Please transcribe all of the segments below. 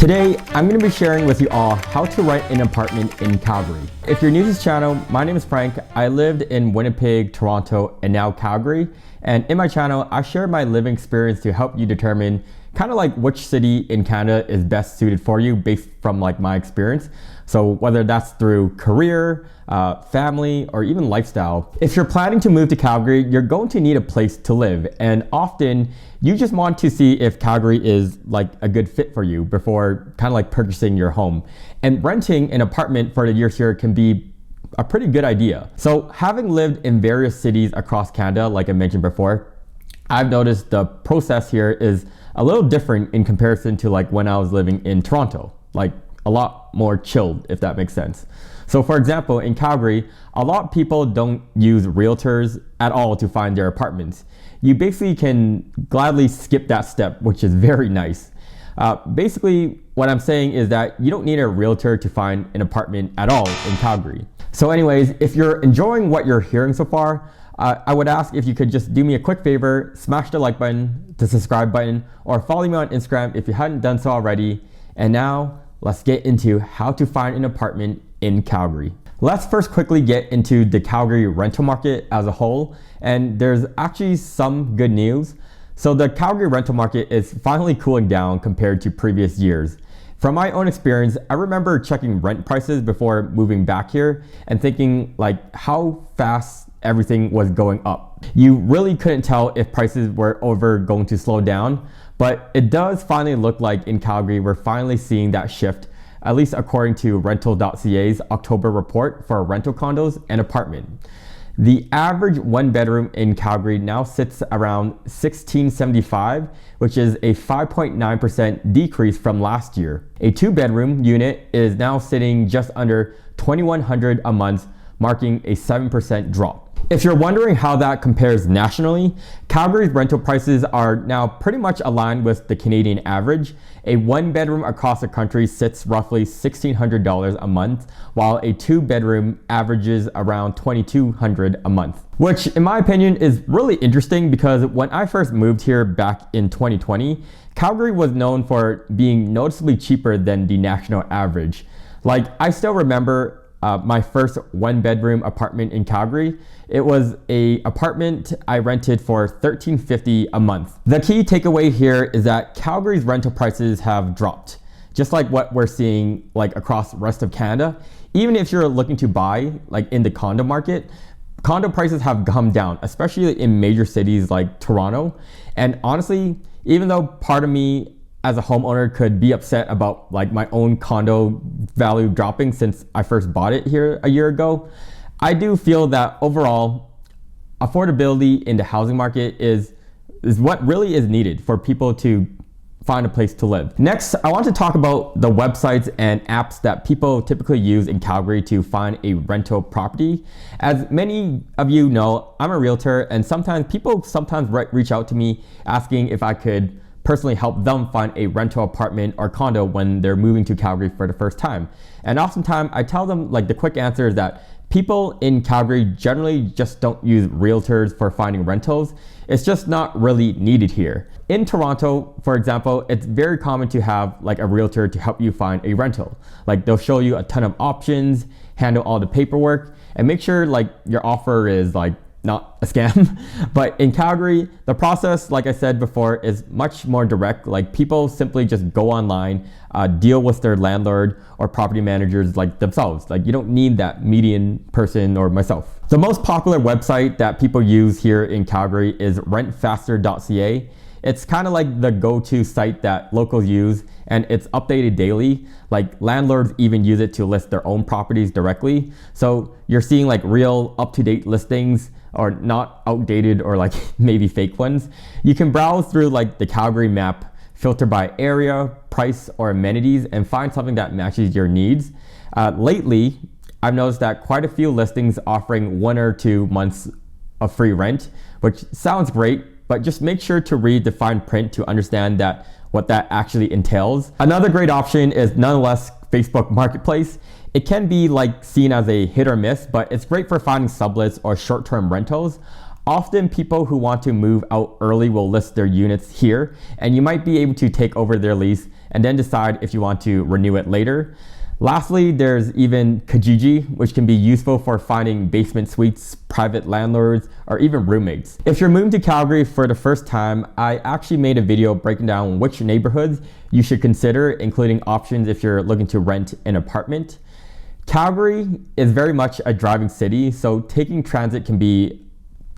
Today, I'm going to be sharing with you all how to rent an apartment in Calgary. If you're new to this channel, my name is Frank. I lived in Winnipeg, Toronto, and now Calgary. And in my channel, I share my living experience to help you determine kind of like which city in Canada is best suited for you based from like my experience. So whether that's through career, family, or even lifestyle. If you're planning to move to Calgary, you're going to need a place to live. And often you just want to see if Calgary is like a good fit for you before kind of like purchasing your home. And renting an apartment for the years here can be a pretty good idea. So having lived in various cities across Canada, like I mentioned before, I've noticed the process here is a little different in comparison to like when I was living in Toronto, like a lot more chilled, if that makes sense. So for example, in Calgary, a lot of people don't use realtors at all to find their apartments. You basically can gladly skip that step, which is very nice. Basically, what I'm saying is that you don't need a realtor to find an apartment at all in Calgary. So anyways, if you're enjoying what you're hearing so far, I would ask if you could just do me a quick favor, smash the like button, the subscribe button, or follow me on Instagram if you hadn't done so already. And now, let's get into how to find an apartment in Calgary. Let's first quickly get into the Calgary rental market as a whole, and there's actually some good news. So the Calgary rental market is finally cooling down compared to previous years. From my own experience, I remember checking rent prices before moving back here and thinking like how fast everything was going up. You really couldn't tell if prices were ever going to slow down, but it does finally look like in Calgary we're finally seeing that shift, at least according to rental.ca's October report for rental condos and apartment. The average one bedroom in Calgary now sits around $1,675, which is a 5.9% decrease from last year. A two bedroom unit is now sitting just under $2,100 a month, marking a 7% drop. If you're wondering how that compares nationally, Calgary's rental prices are now pretty much aligned with the Canadian average. A one bedroom across the country sits roughly $1,600 a month, while a two bedroom averages around $2,200 a month. Which in my opinion is really interesting because when I first moved here back in 2020, Calgary was known for being noticeably cheaper than the national average. Like I still remember my first one bedroom apartment in Calgary. It was a apartment I rented for $1,350 a month. The key takeaway here is that Calgary's rental prices have dropped, just like what we're seeing like across the rest of Canada. Even if you're looking to buy like in the condo market, condo prices have come down, especially in major cities like Toronto. And honestly, even though part of me as a homeowner could be upset about like my own condo value dropping since I first bought it here a year ago, I do feel that overall affordability in the housing market is what really is needed for people to find a place to live. Next, I want to talk about the websites and apps that people typically use in Calgary to find a rental property. As many of you know, I'm a realtor, and people sometimes reach out to me asking if I could personally help them find a rental apartment or condo when they're moving to Calgary for the first time. And oftentimes I tell them like the quick answer is that people in Calgary generally just don't use realtors for finding rentals. It's just not really needed here. In Toronto, for example, it's very common to have like a realtor to help you find a rental. Like they'll show you a ton of options, handle all the paperwork, and make sure like your offer is like not a scam. But in Calgary, the process, like I said before, is much more direct. Like people simply just go online, deal with their landlord or property managers like themselves. Like you don't need that median person or myself. The most popular website that people use here in Calgary is rentfaster.ca. It's kind of like the go-to site that locals use, and it's updated daily. Like landlords even use it to list their own properties directly. So you're seeing like real up-to-date listings, or not outdated or like maybe fake ones. You can browse through like the Calgary map, filter by area, price, or amenities, and find something that matches your needs. Lately, I've noticed that quite a few listings offering 1 or 2 months of free rent, which sounds great, but just make sure to read the fine print to understand that what that actually entails. Another great option is nonetheless Facebook Marketplace. It can be like seen as a hit or miss, but it's great for finding sublets or short-term rentals. Often people who want to move out early will list their units here, and you might be able to take over their lease and then decide if you want to renew it later. Lastly, there's even Kijiji, which can be useful for finding basement suites, private landlords, or even roommates. If you're moving to Calgary for the first time, I actually made a video breaking down which neighborhoods you should consider, including options if you're looking to rent an apartment. Calgary is very much a driving city, so taking transit can be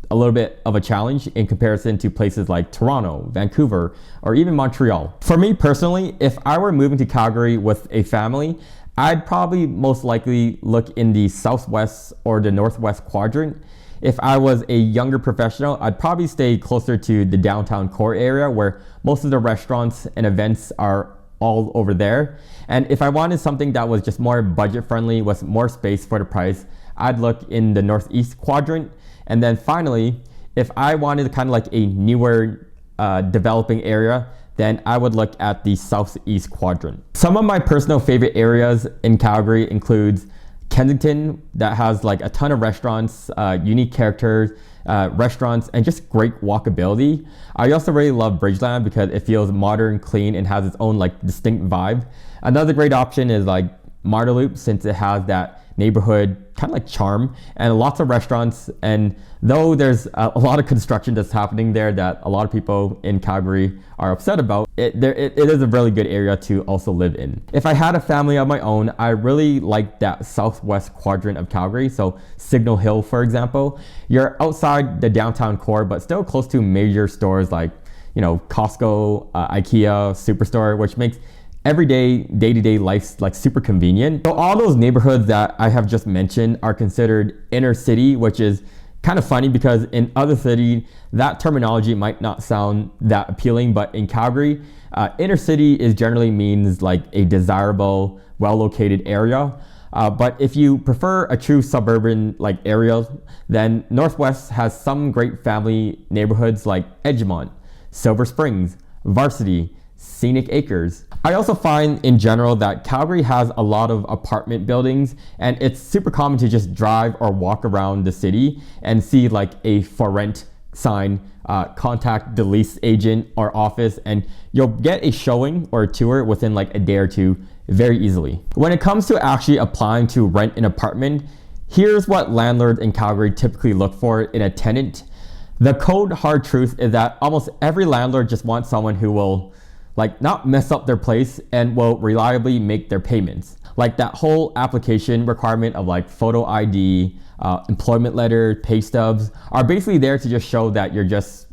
a little bit of a challenge in comparison to places like Toronto, Vancouver, or even Montreal. For me personally, if I were moving to Calgary with a family, I'd probably most likely look in the southwest or the northwest quadrant. If I was a younger professional, I'd probably stay closer to the downtown core area where most of the restaurants and events are all over there. And if I wanted something that was just more budget friendly with more space for the price, I'd look in the northeast quadrant. And then finally, if I wanted kind of like a newer developing area, then I would look at the southeast quadrant. Some of my personal favorite areas in Calgary includes Kensington, that has like a ton of restaurants, unique characters, restaurants, and just great walkability. I also really love Bridgeland because it feels modern, clean, and has its own like distinct vibe. Another great option is like Marteloup, since it has that neighborhood kind of like charm and lots of restaurants. And though there's a lot of construction that's happening there that a lot of people in Calgary are upset about, it is a really good area to also live in. If I had a family of my own, I really like that southwest quadrant of Calgary. So Signal Hill, for example, you're outside the downtown core, but still close to major stores like, you know, Costco, IKEA, Superstore, which makes everyday, day-to-day life like super convenient. So all those neighborhoods that I have just mentioned are considered inner city, which is kind of funny because in other cities, that terminology might not sound that appealing, but in Calgary, inner city is generally means like a desirable, well-located area. But if you prefer a true suburban like area, then Northwest has some great family neighborhoods like Edgemont, Silver Springs, Varsity, Scenic Acres. I also find in general that Calgary has a lot of apartment buildings, and it's super common to just drive or walk around the city and see like a for rent sign, contact the lease agent or office, and you'll get a showing or a tour within like a day or two very easily. When it comes to actually applying to rent an apartment, here's what landlords in Calgary typically look for in a tenant. The cold hard truth is that almost every landlord just wants someone who will like not mess up their place and will reliably make their payments. Like that whole application requirement of like photo ID, employment letter, pay stubs are basically there to just show that you're just,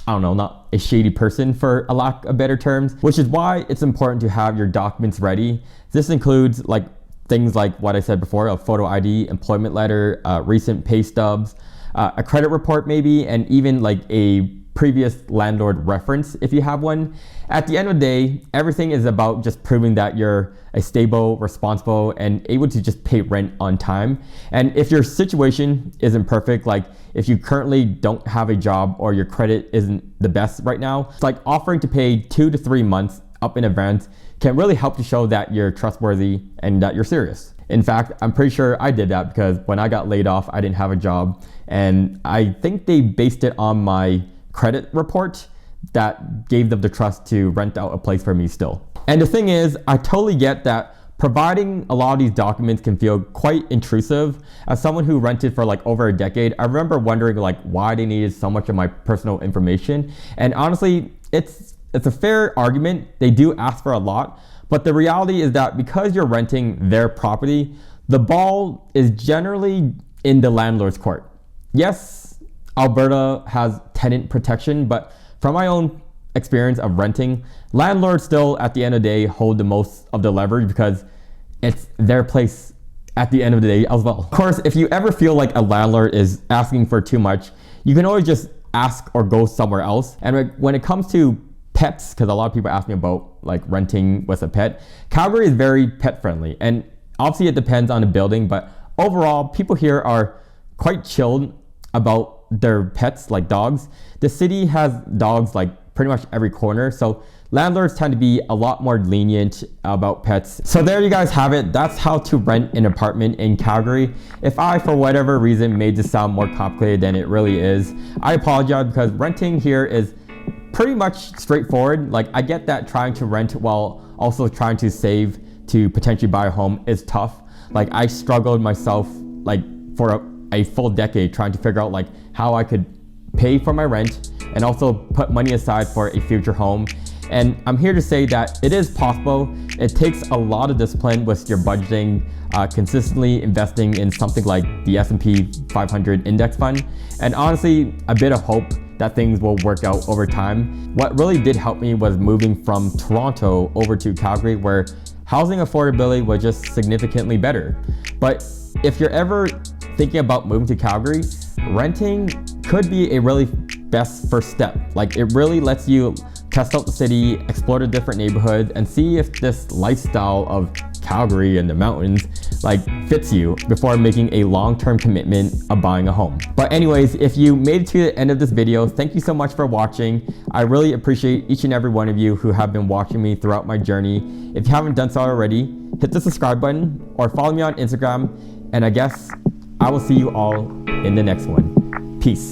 I don't know, not a shady person for a lack of better terms, which is why it's important to have your documents ready. This includes like things like what I said before, a photo ID, employment letter, recent pay stubs, a credit report maybe, and even like a previous landlord reference if you have one. At the end of the day, everything is about just proving that you're a stable, responsible, and able to just pay rent on time. And if your situation isn't perfect, like if you currently don't have a job or your credit isn't the best right now, it's like offering to pay 2 to 3 months up in advance can really help to show that you're trustworthy and that you're serious. In fact, I'm pretty sure I did that because when I got laid off, I didn't have a job, and I think they based it on my credit report that gave them the trust to rent out a place for me still. And the thing is, I totally get that providing a lot of these documents can feel quite intrusive. As someone who rented for like over a decade, I remember wondering like why they needed so much of my personal information. And honestly, it's a fair argument. They do ask for a lot, but the reality is that because you're renting their property, the ball is generally in the landlord's court. Yes, Alberta has tenant protection, but from my own experience of renting, landlords still at the end of the day hold the most of the leverage because it's their place at the end of the day as well. Of course, if you ever feel like a landlord is asking for too much, you can always just ask or go somewhere else. And when it comes to pets, because a lot of people ask me about like renting with a pet, Calgary is very pet friendly. And obviously it depends on the building, but overall people here are quite chilled about their pets like dogs. The city has dogs like pretty much every corner, so landlords tend to be a lot more lenient about pets. So there you guys have it. That's how to rent an apartment in Calgary. If I, for whatever reason, made this sound more complicated than it really is, I apologize, because renting here is pretty much straightforward. Like, I get that trying to rent while also trying to save to potentially buy a home is tough. Like, I struggled myself like for a full decade trying to figure out like how I could pay for my rent and also put money aside for a future home. And I'm here to say that it is possible. It takes a lot of discipline with your budgeting, consistently investing in something like the S&P 500 index fund, and honestly a bit of hope that things will work out over time. What really did help me was moving from Toronto over to Calgary, where housing affordability was just significantly better. But if you're ever thinking about moving to Calgary, renting could be a really best first step. Like, it really lets you test out the city, explore the different neighborhoods, and see if this lifestyle of Calgary and the mountains like fits you before making a long-term commitment of buying a home. But anyways, if you made it to the end of this video, thank you so much for watching. I really appreciate each and every one of you who have been watching me throughout my journey. If you haven't done so already, hit the subscribe button or follow me on Instagram, and I guess I will see you all in the next one. Peace.